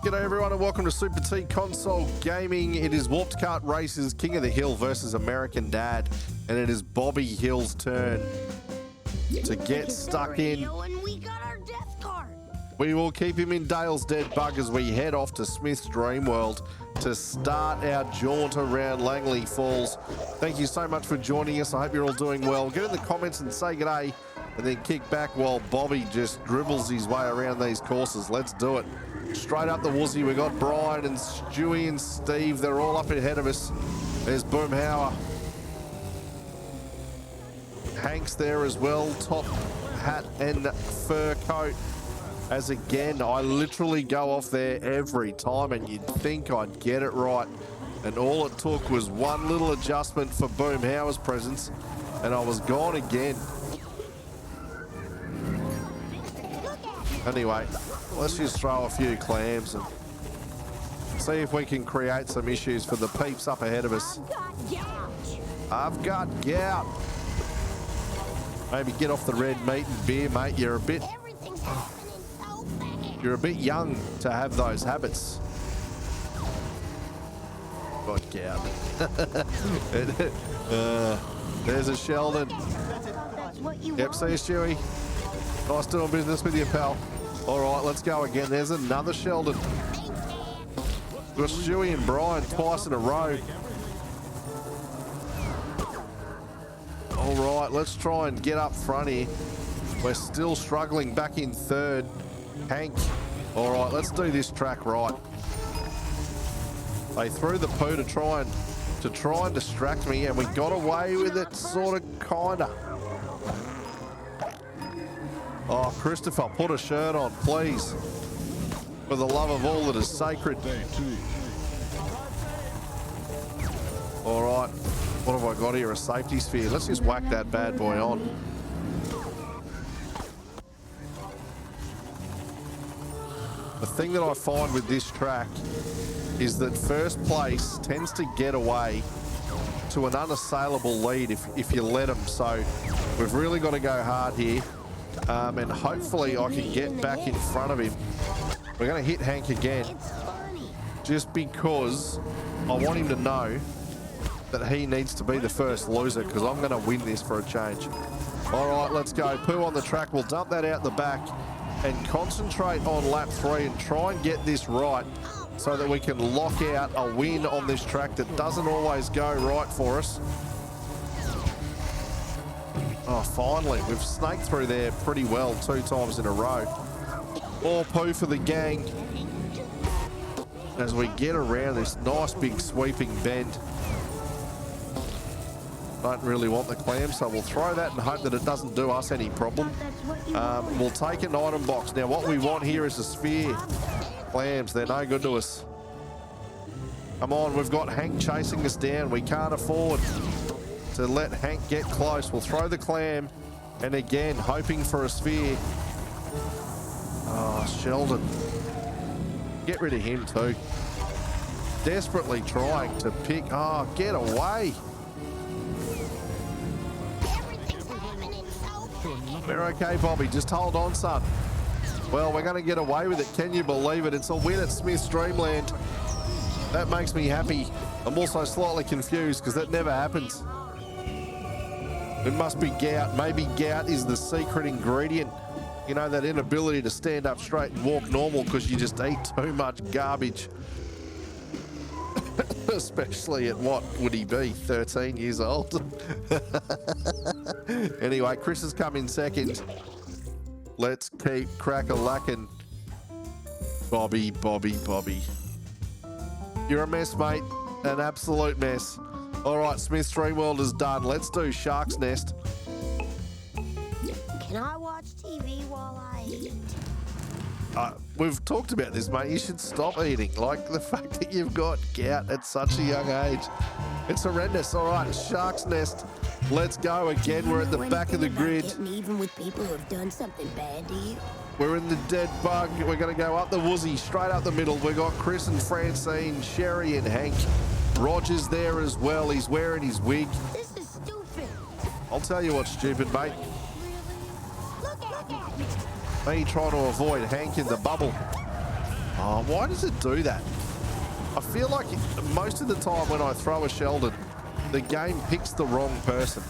G'day everyone and welcome to Super T Console Gaming. It is Warped Kart Racers King of the Hill versus American Dad, and it is Bobby Hill's turn to get stuck in. We will keep him in Dale's Dead Bug as we head off to Smith's Dream World to start our jaunt around Langley Falls. Thank you so much for joining us. I hope you're all doing well. Get in the comments and say g'day, and then kick back while Bobby just dribbles his way around these courses. Let's do it. Straight up the woozy, we got Brian and Stewie and Steve. They're all up ahead of us. There's Boomhauer. Hank's there as well, top hat and fur coat. As again, I literally go off there every time and you'd think I'd get it right. And all it took was one little adjustment for Boomhauer's presence and I was gone again. Anyway, let's just throw a few clams and see if we can create some issues for the peeps up ahead of us. I've got gout. Maybe get off the red meat and beer, mate. You're a bit young to have those habits. Got gout. There's a Sheldon. Yep, see you, Stewie. Nice doing business with you, pal. All right, let's go again. There's another Sheldon. We've got Stewie and Brian twice in a row. All right, let's try and get up front here. We're still struggling back in third. Hank. All right, let's do this track right. They threw the poo to try and distract me, and we got away with it, sort of, kinda. Oh, Christopher, put a shirt on, please. For the love of all that is sacred. All right, what have I got here? A safety sphere. Let's just whack that bad boy on. The thing that I find with this track is that first place tends to get away to an unassailable lead if you let them. So we've really got to go hard here. And hopefully I can get back in front of him. We're going to hit Hank again, just because I want him to know that he needs to be the first loser, because I'm going to win this for a change. All right, let's go. Poo on the track. We'll dump that out the back and concentrate on lap 3 and try and get this right so that we can lock out a win on this track that doesn't always go right for us. Oh, finally, we've snaked through there pretty well 2 times in a row. More poo for the gang as we get around this nice big sweeping bend. Don't really want the clam, so we'll throw that and hope that it doesn't do us any problem. We'll take an item box. Now, what we want here is a sphere. Clams, they're no good to us. Come on, we've got Hank chasing us down. We can't afford to let Hank get close. We'll throw the clam, and again, hoping for a sphere. Oh, Sheldon. Get rid of him too. Desperately trying to pick. Oh, get away. We're okay, Bobby. Just hold on, son. Well, we're going to get away with it. Can you believe it? It's a win at Smith's Dreamland. That makes me happy. I'm also slightly confused because that never happens. It must be gout. Maybe gout is the secret ingredient. You know, that inability to stand up straight and walk normal because you just eat too much garbage. Especially at, what would he be, 13 years old? Anyway, Chris has come in second. Let's keep crack-a-lacking. Bobby, Bobby, Bobby. You're a mess, mate. An absolute mess. All right, Smith's Dream World is done. Let's do Shark's Nest. Can I watch TV while I eat? We've talked about this, mate. You should stop eating. Like, the fact that you've got gout at such a young age. It's horrendous. All right, Shark's Nest. Let's go again. We're at the back of the grid. Even with people who've done something bad to you. We're in the dead bug. We're going to go up the woozy, straight up the middle. We've got Chris and Francine, Sherry and Hank. Roger's there as well. He's wearing his wig. This is stupid. I'll tell you what's stupid, mate. Look at me. Me trying to avoid Hank in the bubble. Oh, why does it do that? I feel like most of the time when I throw a Sheldon, the game picks the wrong person.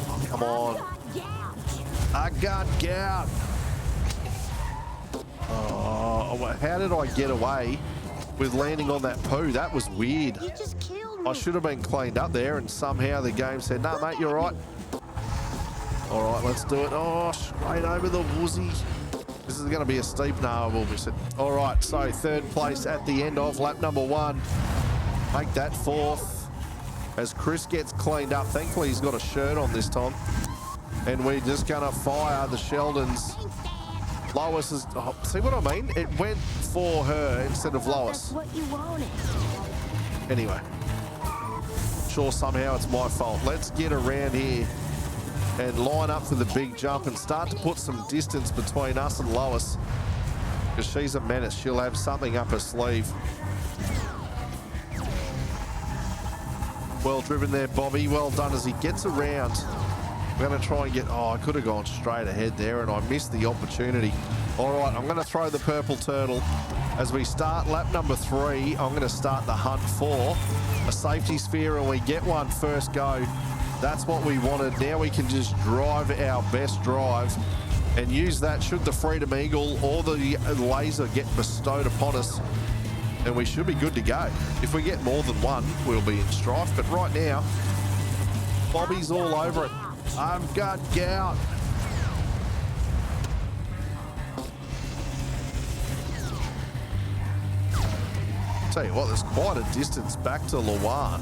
Oh, come on. I got GOUT. Oh, how did I get away with landing on that poo? That was weird. You just killed me. I should have been cleaned up there, and somehow the game said, "No, mate, you're right." All right, let's do it. Oh, straight over the woozy. This is going to be a steep. No, I will miss it. All right, so third place at the end of lap number 1. Make that 4th as Chris gets cleaned up. Thankfully, he's got a shirt on this time. And we're just going to fire the Sheldons. Lois is... Oh, see what I mean? It went for her instead of Lois. That's what you wanted. Anyway. Sure, somehow it's my fault. Let's get around here and line up for the big jump and start to put some distance between us and Lois, because she's a menace. She'll have something up her sleeve. Well driven there, Bobby. Well done as he gets around. We're going to try and get... Oh, I could have gone straight ahead there and I missed the opportunity. All right, I'm going to throw the purple turtle. As we start lap number 3, I'm going to start the hunt for a safety sphere, and we get one first go. That's what we wanted. Now we can just drive our best drive and use that should the Freedom Eagle or the laser get bestowed upon us, and we should be good to go. If we get more than one, we'll be in strife. But right now, Bobby's all over it. I've got GOUT. Tell you what, there's quite a distance back to Luanne.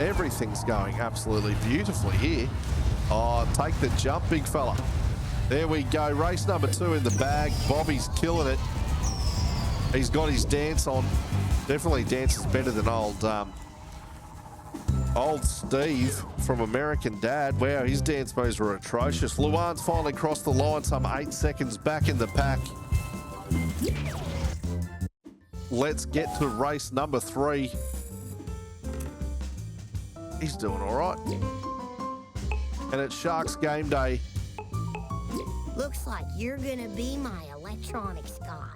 Everything's going absolutely beautifully here. Oh, take the jump, big fella. There we go. Race number 2 in the bag. Bobby's killing it. He's got his dance on. Definitely dances better than old Steve from American Dad. Wow, his dance moves were atrocious. Luanne's finally crossed the line, some 8 seconds back in the pack. Let's get to race number 3. He's doing all right. And it's Sharks game day. Looks like you're gonna be my electronics guy.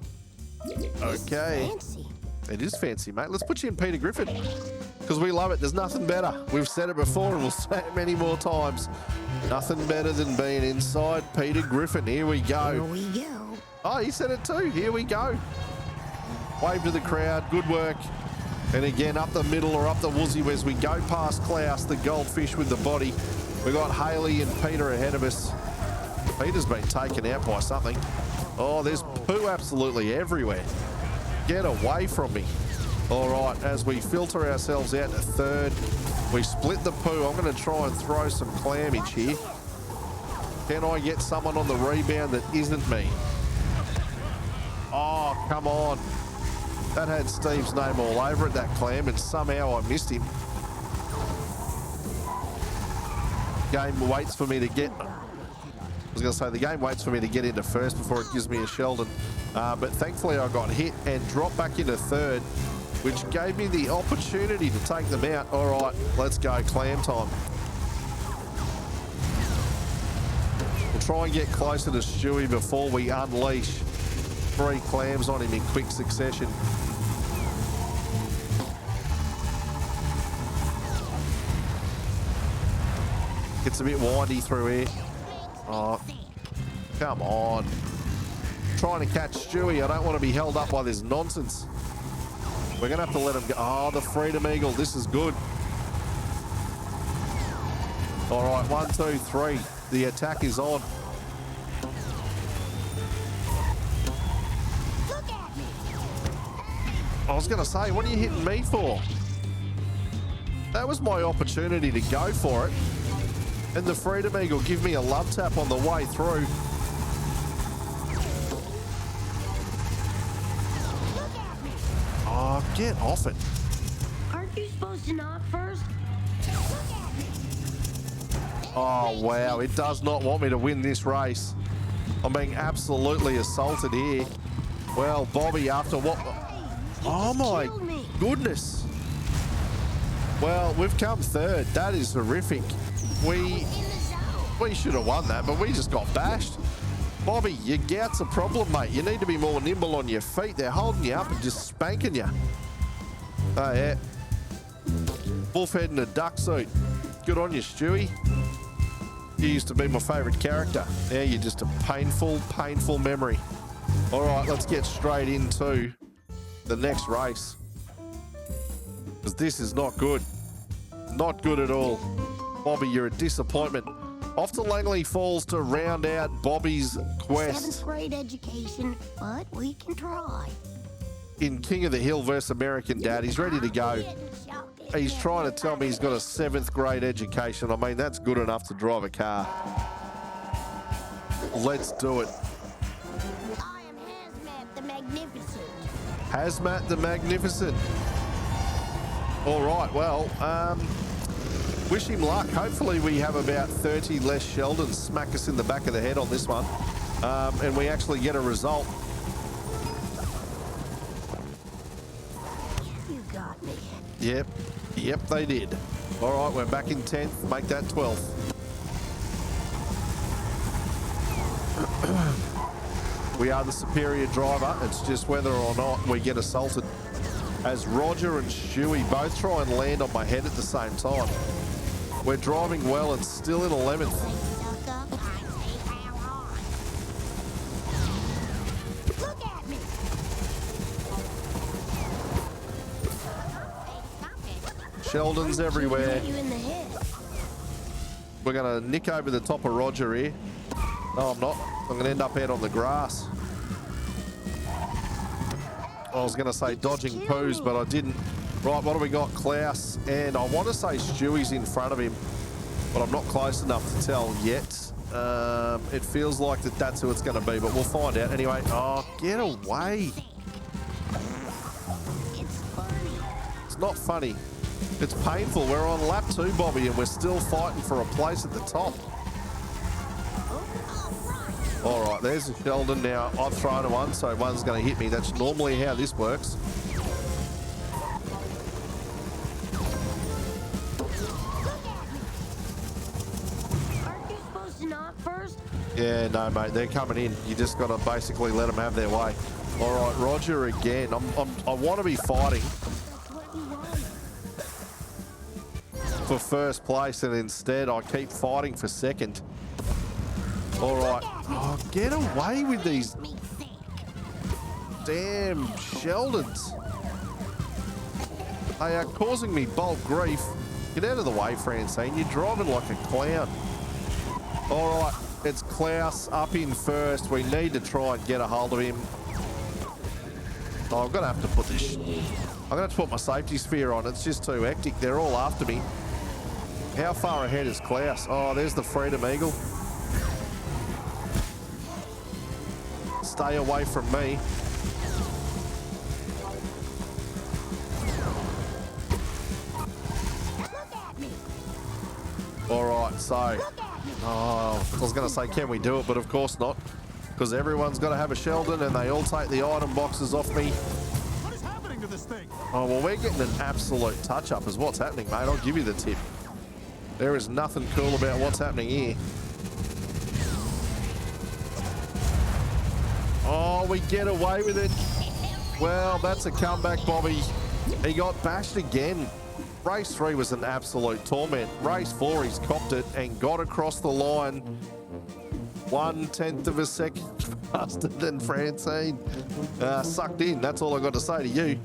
Okay. Fancy. It is fancy, mate. Let's put you in Peter Griffin, because we love it. There's nothing better. We've said it before and we'll say it many more times. Nothing better than being inside Peter Griffin. Here we go. Here we go. Oh, he said it too. Here we go. Wave to the crowd. Good work. And again, up the middle or up the woozy as we go past Klaus, the goldfish with the body. We got Haley and Peter ahead of us. Peter's been taken out by something. Oh, there's poo absolutely everywhere. Get away from me. All right, as we filter ourselves out to 3rd, we split the poo. I'm going to try and throw some clammage here. Can I get someone on the rebound that isn't me? Oh, come on. That had Steve's name all over it, that clam, and somehow I missed him. Game waits for me to get... I was going to say, the game waits for me to get into 1st before it gives me a Sheldon. But thankfully I got hit and dropped back into 3rd, which gave me the opportunity to take them out. All right, let's go, clam time. We'll try and get closer to Stewie before we unleash 3 clams on him in quick succession. It's a bit windy through here. Oh, come on. Trying to catch Stewie. I don't want to be held up by this nonsense. We're going to have to let him go. Oh, the Freedom Eagle. This is good. All right, 1, 2, 3. The attack is on. I was going to say, what are you hitting me for? That was my opportunity to go for it. And the Freedom Eagle give me a love tap on the way through. Oh, get off it. Aren't you supposed to knock first? Oh, wow. It does not want me to win this race. I'm being absolutely assaulted here. Well, Bobby, after what... Oh, my goodness. Well, we've come 3rd. That is horrific. We should have won that, but we just got bashed. Bobby, your gout's a problem, mate. You need to be more nimble on your feet. They're holding you up and just spanking you. Oh, yeah. Wolf head in a duck suit. Good on you, Stewie. You used to be my favourite character. Now you're just a painful, painful memory. All right, let's get straight into the next race. Because this is not good. Not good at all. Bobby, you're a disappointment. Off to Langley Falls to round out Bobby's quest. 7th grade education, but we can try. In King of the Hill versus American Dad, he's ready to go. He's trying to tell me he's got a 7th grade education. I mean, that's good enough to drive a car. Let's do it. I am Hazmat the Magnificent. Hazmat the Magnificent. All right, well, wish him luck. Hopefully we have about 30 less Sheldons smack us in the back of the head on this one, and we actually get a result. You got me. Yep, they did. All right, we're back in 10th. Make that 12th. We are the superior driver. It's just whether or not we get assaulted. As Roger and Stewie both try and land on my head at the same time. We're driving well and still in 11th. Look at me. Sheldon's everywhere. You in the head. We're going to nick over the top of Roger here. No, I'm not. I'm going to end up out on the grass. I was going to say dodging poos, but I didn't. Right, what do we got? Klaus, and I want to say Stewie's in front of him, but I'm not close enough to tell yet. It feels like that's who it's going to be, but we'll find out. Anyway, oh, get away. It's funny. It's not funny. It's painful. We're on lap 2, Bobby, and we're still fighting for a place at the top. All right, there's a Sheldon now. I've thrown a one, so one's going to hit me. That's normally how this works. Aren't you supposed to knock first? Yeah, no, mate, they're coming in. You just got to basically let them have their way. All right, Roger again. I want to be fighting That's what you want. for first place, and instead I keep fighting for second. All right. Oh, get away with these Me think. damn Sheldons. They are causing me bulk grief. Get out of the way, Francine. You're driving like a clown. All right, it's Klaus up in first. We need to try and get a hold of him. Oh, I'm going to have to put this... I'm going to have to put my safety sphere on. It's just too hectic. They're all after me. How far ahead is Klaus? Oh, there's the Freedom Eagle. Stay away from me. Look at me. All right, so... Oh, I was going to say, can we do it? But of course not. Because everyone's got to have a Sheldon and they all take the item boxes off me. What is happening to this thing? Oh, well, we're getting an absolute touch-up is what's happening, mate. I'll give you the tip. There is nothing cool about what's happening here. Oh, we get away with it. Well, that's a comeback, Bobby. He got bashed again. Race 3 was an absolute torment. Race 4, he's copped it and got across the line 1/10 of a second faster than Francine. Sucked in. That's all I got to say to you.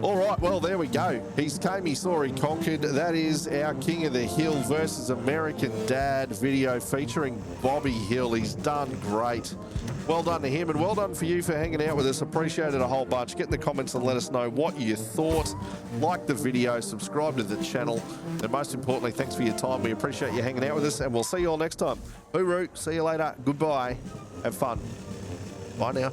All right, well, there we go. He's came, he saw, he conquered. That is our King of the Hill versus American Dad video featuring Bobby Hill. He's done great. Well done to him, and well done for you for hanging out with us. Appreciate it a whole bunch. Get in the comments and let us know what you thought. Like the video, subscribe to the channel, and most importantly, thanks for your time. We appreciate you hanging out with us, and we'll see you all next time. Hooroo, see you later. Goodbye. Have fun. Bye now.